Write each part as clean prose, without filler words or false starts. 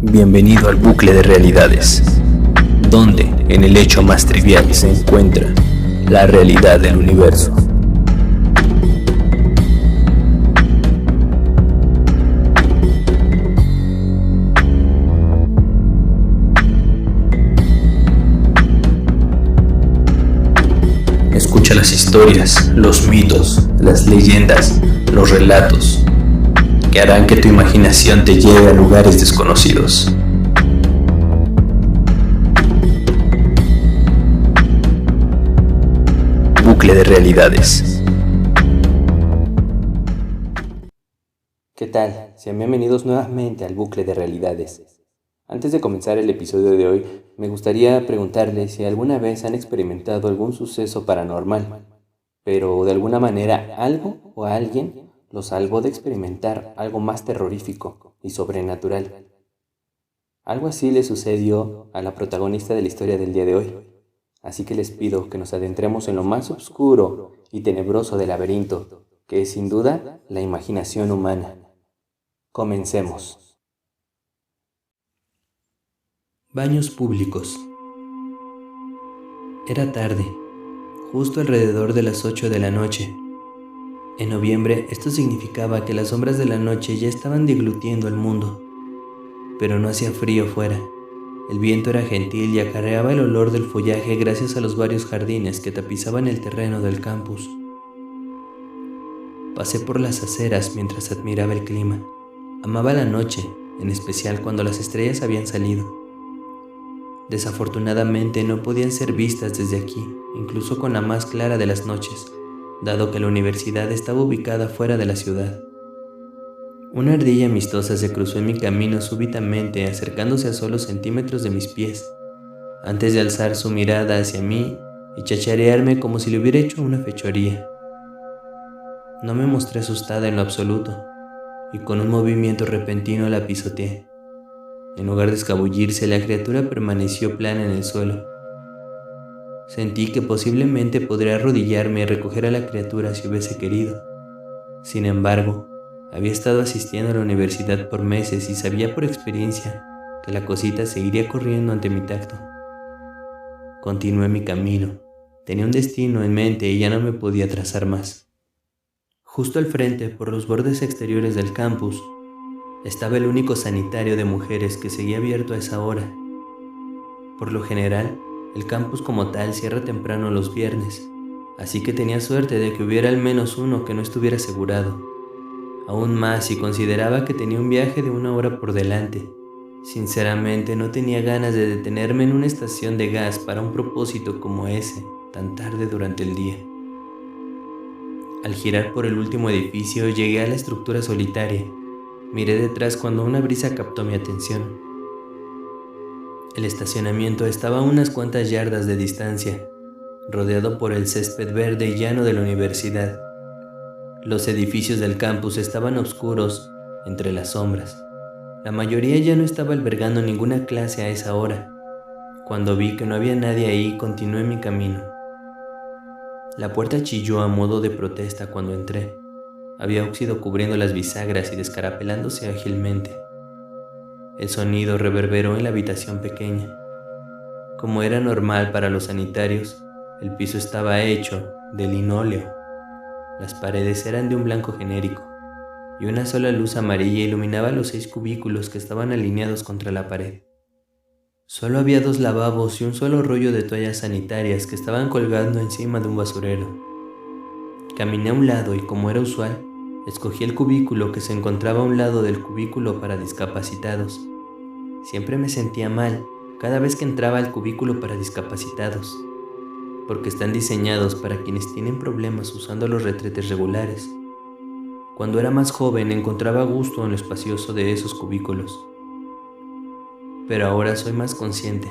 Bienvenido al bucle de realidades, donde en el hecho más trivial se encuentra la realidad del universo. Escucha las historias, los mitos, las leyendas, los relatos que harán que tu imaginación te lleve a lugares desconocidos. Bucle de realidades. ¿Qué tal? Sean bienvenidos nuevamente al bucle de realidades. Antes de comenzar el episodio de hoy, me gustaría preguntarles si alguna vez han experimentado algún suceso paranormal, pero de alguna manera algo o alguien los salvó de experimentar algo más terrorífico y sobrenatural. Algo así le sucedió a la protagonista de la historia del día de hoy, así que les pido que nos adentremos en lo más oscuro y tenebroso del laberinto, que es sin duda la imaginación humana. Comencemos. Baños públicos. Era tarde, justo alrededor de las 8 de la noche. En noviembre, esto significaba que las sombras de la noche ya estaban deglutiendo el mundo. Pero no hacía frío fuera. El viento era gentil y acarreaba el olor del follaje gracias a los varios jardines que tapizaban el terreno del campus. Pasé por las aceras mientras admiraba el clima. Amaba la noche, en especial cuando las estrellas habían salido. Desafortunadamente no podían ser vistas desde aquí, incluso con la más clara de las noches, dado que la universidad estaba ubicada fuera de la ciudad. Una ardilla amistosa se cruzó en mi camino súbitamente, acercándose a solo centímetros de mis pies, antes de alzar su mirada hacia mí y chacharearme como si le hubiera hecho una fechoría. No me mostré asustada en lo absoluto, y con un movimiento repentino la pisoteé. En lugar de escabullirse, la criatura permaneció plana en el suelo. Sentí que posiblemente podría arrodillarme y recoger a la criatura si hubiese querido. Sin embargo, había estado asistiendo a la universidad por meses y sabía por experiencia que la cosita seguiría corriendo ante mi tacto. Continué mi camino. Tenía un destino en mente y ya no me podía trazar más. Justo al frente, por los bordes exteriores del campus, estaba el único sanitario de mujeres que seguía abierto a esa hora. Por lo general, el campus como tal cierra temprano los viernes, así que tenía suerte de que hubiera al menos uno que no estuviera asegurado. Aún más si consideraba que tenía un viaje de 1 hora por delante. Sinceramente no tenía ganas de detenerme en una estación de gas para un propósito como ese, tan tarde durante el día. Al girar por el último edificio llegué a la estructura solitaria. Miré detrás cuando una brisa captó mi atención. El estacionamiento estaba a unas cuantas yardas de distancia, rodeado por el césped verde y llano de la universidad. Los edificios del campus estaban oscuros entre las sombras. La mayoría ya no estaba albergando ninguna clase a esa hora. Cuando vi que no había nadie ahí, continué mi camino. La puerta chilló a modo de protesta cuando entré. Había óxido cubriendo las bisagras y descarapelándose ágilmente. El sonido reverberó en la habitación pequeña. Como era normal para los sanitarios, el piso estaba hecho de linóleo. Las paredes eran de un blanco genérico, y una sola luz amarilla iluminaba los 6 cubículos que estaban alineados contra la pared. Solo había 2 lavabos y un solo rollo de toallas sanitarias que estaban colgando encima de un basurero. Caminé a un lado y, como era usual, escogí el cubículo que se encontraba a un lado del cubículo para discapacitados. Siempre me sentía mal cada vez que entraba al cubículo para discapacitados, porque están diseñados para quienes tienen problemas usando los retretes regulares. Cuando era más joven encontraba gusto en lo espacioso de esos cubículos, pero ahora soy más consciente.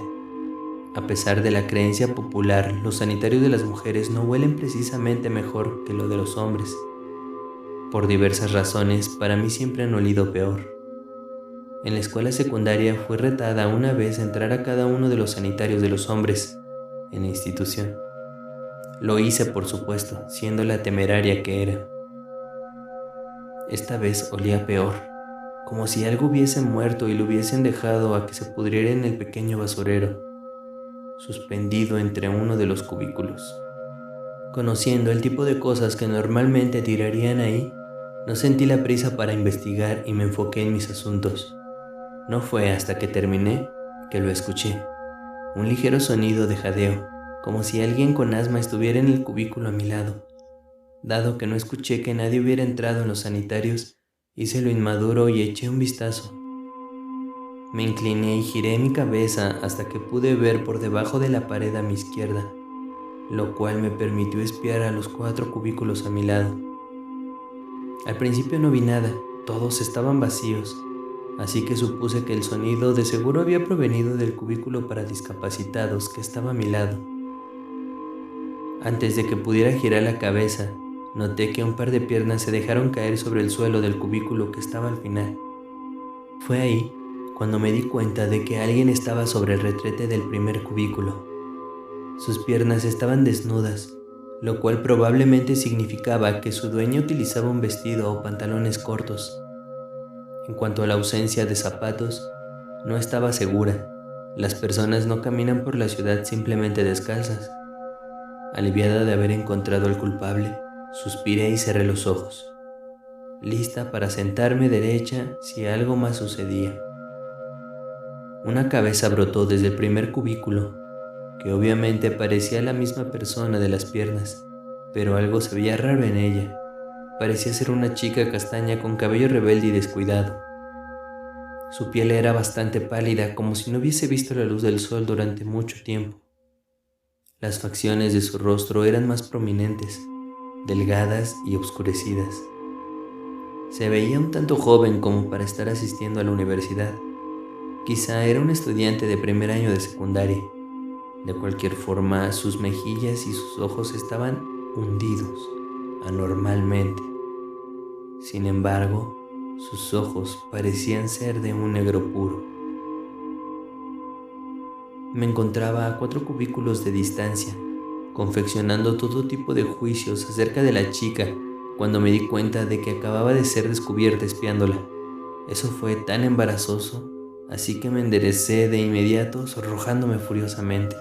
A pesar de la creencia popular, los sanitarios de las mujeres no huelen precisamente mejor que lo de los hombres. Por diversas razones, para mí siempre han olido peor. En la escuela secundaria fui retada una vez a entrar a cada uno de los sanitarios de los hombres en la institución. Lo hice, por supuesto, siendo la temeraria que era. Esta vez olía peor, como si algo hubiese muerto y lo hubiesen dejado a que se pudriera en el pequeño basurero, suspendido entre uno de los cubículos. Conociendo el tipo de cosas que normalmente tirarían ahí, no sentí la prisa para investigar y me enfoqué en mis asuntos. No fue hasta que terminé que lo escuché. Un ligero sonido de jadeo, como si alguien con asma estuviera en el cubículo a mi lado. Dado que no escuché que nadie hubiera entrado en los sanitarios, hice lo inmaduro y eché un vistazo. Me incliné y giré mi cabeza hasta que pude ver por debajo de la pared a mi izquierda, lo cual me permitió espiar a los 4 cubículos a mi lado. Al principio no vi nada, todos estaban vacíos, así que supuse que el sonido de seguro había provenido del cubículo para discapacitados que estaba a mi lado. Antes de que pudiera girar la cabeza, noté que un par de piernas se dejaron caer sobre el suelo del cubículo que estaba al final. Fue ahí cuando me di cuenta de que alguien estaba sobre el retrete del primer cubículo. Sus piernas estaban desnudas, lo cual probablemente significaba que su dueña utilizaba un vestido o pantalones cortos. En cuanto a la ausencia de zapatos, no estaba segura. Las personas no caminan por la ciudad simplemente descalzas. Aliviada de haber encontrado al culpable, suspiré y cerré los ojos, lista para sentarme derecha si algo más sucedía. Una cabeza brotó desde el primer cubículo, que obviamente parecía la misma persona de las piernas, pero algo se veía raro en ella. Parecía ser una chica castaña con cabello rebelde y descuidado. Su piel era bastante pálida, como si no hubiese visto la luz del sol durante mucho tiempo. Las facciones de su rostro eran más prominentes, delgadas y oscurecidas. Se veía un tanto joven como para estar asistiendo a la universidad. Quizá era un estudiante de primer año de secundaria. De cualquier forma, sus mejillas y sus ojos estaban hundidos, anormalmente. Sin embargo, sus ojos parecían ser de un negro puro. Me encontraba a 4 cubículos de distancia, confeccionando todo tipo de juicios acerca de la chica cuando me di cuenta de que acababa de ser descubierta espiándola. Eso fue tan embarazoso, así que me enderecé de inmediato, sonrojándome furiosamente.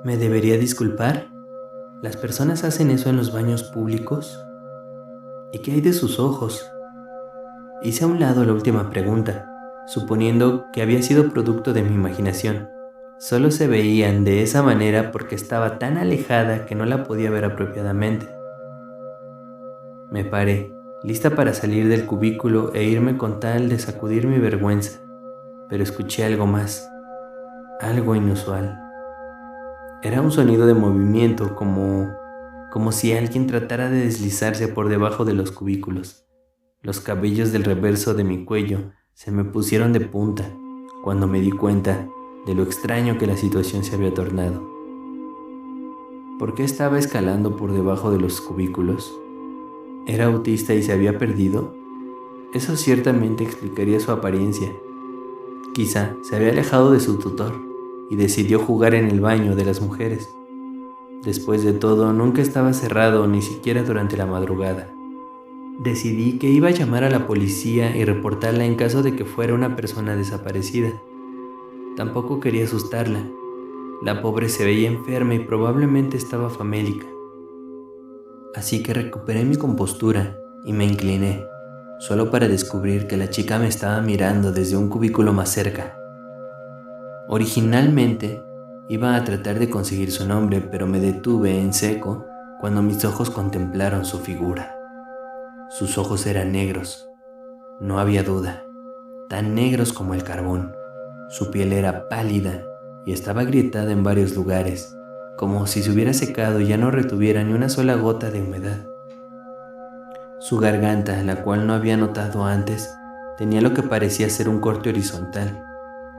¿Me debería disculpar? ¿Las personas hacen eso en los baños públicos? ¿Y qué hay de sus ojos? Hice a un lado la última pregunta, suponiendo que había sido producto de mi imaginación. Solo se veían de esa manera porque estaba tan alejada que no la podía ver apropiadamente. Me paré, lista para salir del cubículo e irme con tal de sacudir mi vergüenza, pero escuché algo más, algo inusual. Era un sonido de movimiento, como si alguien tratara de deslizarse por debajo de los cubículos. Los cabellos del reverso de mi cuello se me pusieron de punta cuando me di cuenta de lo extraño que la situación se había tornado. ¿Por qué estaba escalando por debajo de los cubículos? ¿Era autista y se había perdido? Eso ciertamente explicaría su apariencia. Quizá se había alejado de su tutor y decidió jugar en el baño de las mujeres. Después de todo, nunca estaba cerrado, ni siquiera durante la madrugada. Decidí que iba a llamar a la policía y reportarla en caso de que fuera una persona desaparecida. Tampoco quería asustarla. La pobre se veía enferma y probablemente estaba famélica. Así que recuperé mi compostura y me incliné, solo para descubrir que la chica me estaba mirando desde un cubículo más cerca. Originalmente iba a tratar de conseguir su nombre, pero me detuve en seco cuando mis ojos contemplaron su figura. Sus ojos eran negros, no había duda, tan negros como el carbón. Su piel era pálida y estaba agrietada en varios lugares, como si se hubiera secado y ya no retuviera ni una sola gota de humedad. Su garganta, la cual no había notado antes, tenía lo que parecía ser un corte horizontal,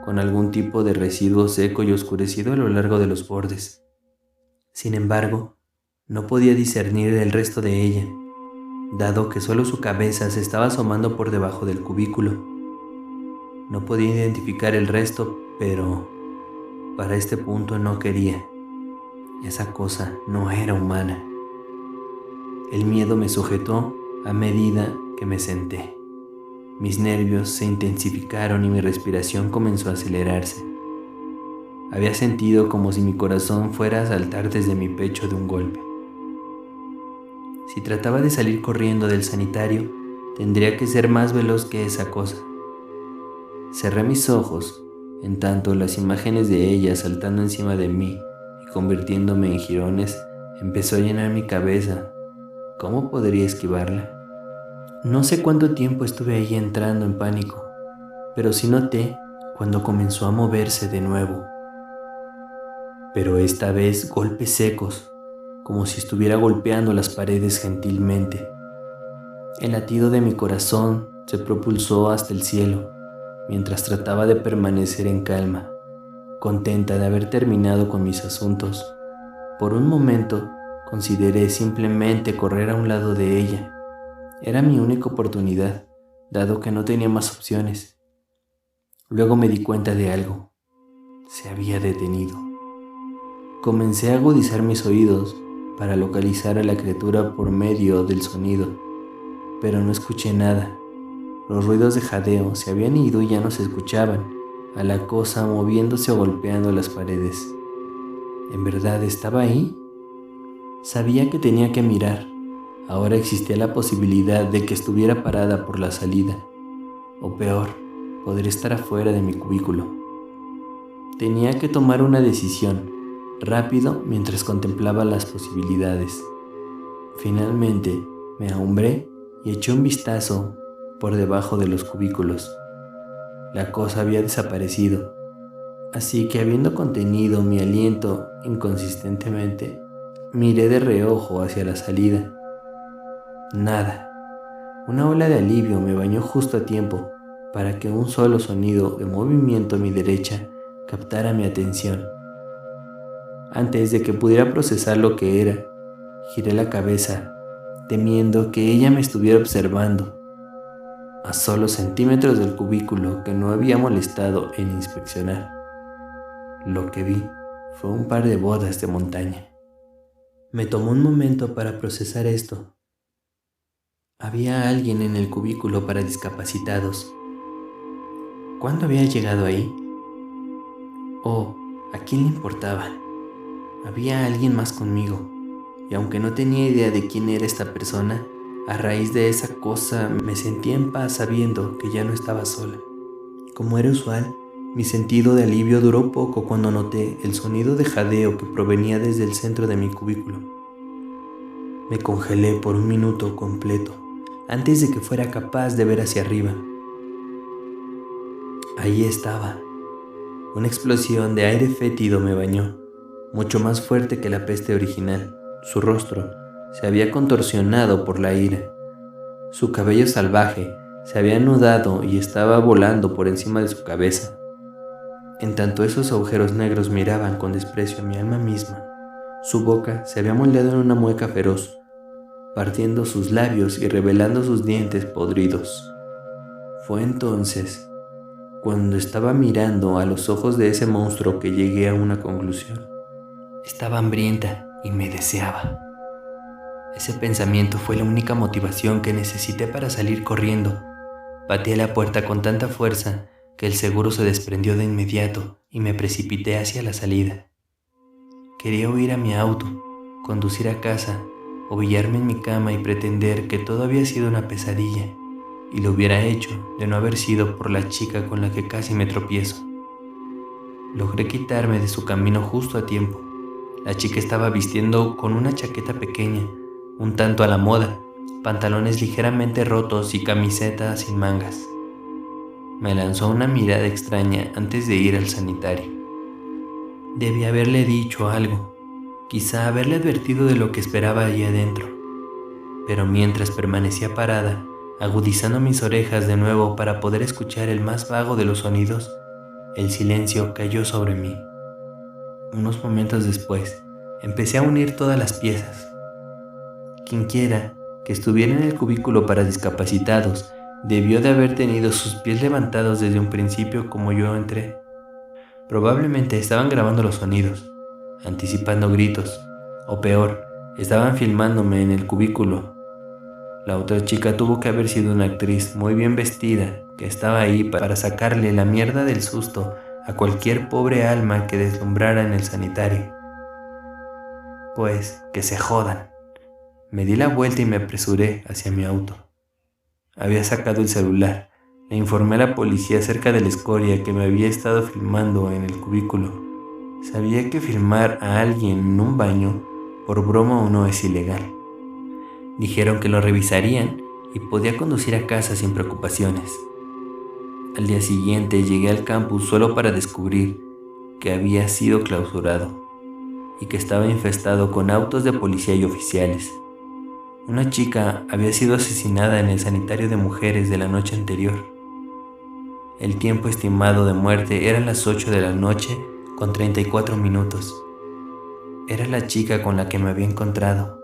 con algún tipo de residuo seco y oscurecido a lo largo de los bordes. Sin embargo, no podía discernir el resto de ella, dado que solo su cabeza se estaba asomando por debajo del cubículo. No podía identificar el resto, pero para este punto no quería. Esa cosa no era humana. El miedo me sujetó a medida que me senté. Mis nervios se intensificaron y mi respiración comenzó a acelerarse. Había sentido como si mi corazón fuera a saltar desde mi pecho de un golpe. Si trataba de salir corriendo del sanitario, tendría que ser más veloz que esa cosa. Cerré mis ojos, en tanto las imágenes de ella saltando encima de mí y convirtiéndome en jirones empezó a llenar mi cabeza. ¿Cómo podría esquivarla? No sé cuánto tiempo estuve ahí entrando en pánico, pero sí noté cuando comenzó a moverse de nuevo. Pero esta vez golpes secos, como si estuviera golpeando las paredes gentilmente. El latido de mi corazón se propulsó hasta el cielo, mientras trataba de permanecer en calma, contenta de haber terminado con mis asuntos. Por un momento consideré simplemente correr a un lado de ella. Era mi única oportunidad, dado que no tenía más opciones. Luego me di cuenta de algo. Se había detenido. Comencé a agudizar mis oídos para localizar a la criatura por medio del sonido, pero no escuché nada. Los ruidos de jadeo se habían ido y ya no se escuchaban, a la cosa moviéndose o golpeando las paredes. ¿En verdad estaba ahí? Sabía que tenía que mirar. Ahora existía la posibilidad de que estuviera parada por la salida, o peor, poder estar afuera de mi cubículo. Tenía que tomar una decisión, rápido, mientras contemplaba las posibilidades. Finalmente, me ahumbré y eché un vistazo por debajo de los cubículos. La cosa había desaparecido, así que habiendo contenido mi aliento inconsistentemente, miré de reojo hacia la salida. Nada. Una ola de alivio me bañó justo a tiempo para que un solo sonido de movimiento a mi derecha captara mi atención. Antes de que pudiera procesar lo que era, giré la cabeza, temiendo que ella me estuviera observando, a solo centímetros del cubículo que no había molestado en inspeccionar. Lo que vi fue un par de bodas de montaña. Me tomó un momento para procesar esto. Había alguien en el cubículo para discapacitados. ¿Cuándo había llegado ahí? Oh, ¿a quién le importaba? Había alguien más conmigo, y aunque no tenía idea de quién era esta persona, a raíz de esa cosa me sentía en paz sabiendo que ya no estaba sola. Como era usual, mi sentido de alivio duró poco cuando noté el sonido de jadeo que provenía desde el centro de mi cubículo. Me congelé por un minuto completo, antes de que fuera capaz de ver hacia arriba. Ahí estaba. Una explosión de aire fétido me bañó, mucho más fuerte que la peste original. Su rostro se había contorsionado por la ira. Su cabello salvaje se había anudado y estaba volando por encima de su cabeza. En tanto esos agujeros negros miraban con desprecio a mi alma misma, su boca se había moldeado en una mueca feroz, partiendo sus labios y revelando sus dientes podridos. Fue entonces, cuando estaba mirando a los ojos de ese monstruo, que llegué a una conclusión. Estaba hambrienta y me deseaba. Ese pensamiento fue la única motivación que necesité para salir corriendo. Pateé la puerta con tanta fuerza que el seguro se desprendió de inmediato y me precipité hacia la salida. Quería huir a mi auto, conducir a casa, ovillarme en mi cama y pretender que todo había sido una pesadilla, y lo hubiera hecho de no haber sido por la chica con la que casi me tropiezo. Logré quitarme de su camino justo a tiempo. La chica estaba vistiendo con una chaqueta pequeña, un tanto a la moda, pantalones ligeramente rotos y camiseta sin mangas. Me lanzó una mirada extraña antes de ir al sanitario. Debí haberle dicho algo, quizá haberle advertido de lo que esperaba allí adentro. Pero mientras permanecía parada, agudizando mis orejas de nuevo para poder escuchar el más vago de los sonidos, el silencio cayó sobre mí. Unos momentos después, empecé a unir todas las piezas. Quienquiera que estuviera en el cubículo para discapacitados debió de haber tenido sus pies levantados desde un principio como yo entré. Probablemente estaban grabando los sonidos, anticipando gritos, o peor, estaban filmándome en el cubículo. La otra chica tuvo que haber sido una actriz muy bien vestida, que estaba ahí para sacarle la mierda del susto a cualquier pobre alma que deslumbrara en el sanitario. Pues, que se jodan. Me di la vuelta y me apresuré hacia mi auto. Había sacado el celular. Le informé a la policía acerca de la escoria que me había estado filmando en el cubículo. Sabía que filmar a alguien en un baño, por broma o no, es ilegal. Dijeron que lo revisarían y podía conducir a casa sin preocupaciones. Al día siguiente llegué al campus solo para descubrir que había sido clausurado y que estaba infestado con autos de policía y oficiales. Una chica había sido asesinada en el sanitario de mujeres de la noche anterior. El tiempo estimado de muerte era las 8 de la noche con 34 minutos. Era la chica con la que me había encontrado.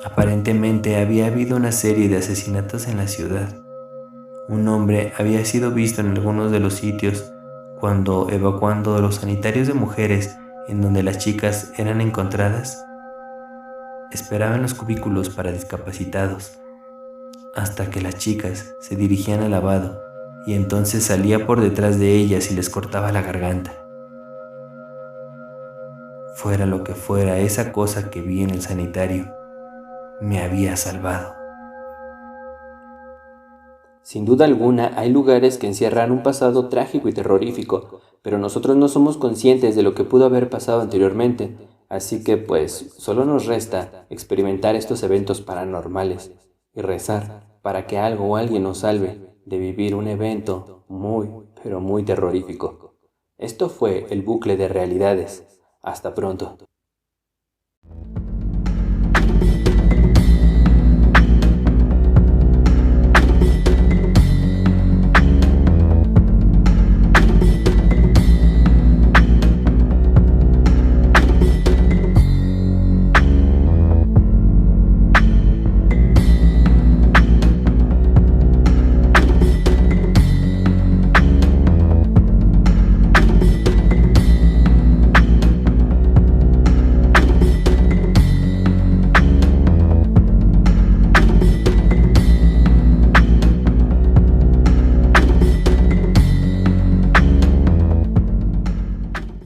Aparentemente había habido una serie de asesinatos en la ciudad. Un hombre había sido visto en algunos de los sitios cuando evacuando los sanitarios de mujeres en donde las chicas eran encontradas. Esperaba en los cubículos para discapacitados hasta que las chicas se dirigían al lavado y entonces salía por detrás de ellas y les cortaba la garganta. Fuera lo que fuera, esa cosa que vi en el sanitario me había salvado. Sin duda alguna, hay lugares que encierran un pasado trágico y terrorífico, pero nosotros no somos conscientes de lo que pudo haber pasado anteriormente, así que pues solo nos resta experimentar estos eventos paranormales y rezar para que algo o alguien nos salve de vivir un evento muy, pero muy terrorífico. Esto fue el bucle de realidades. Hasta pronto.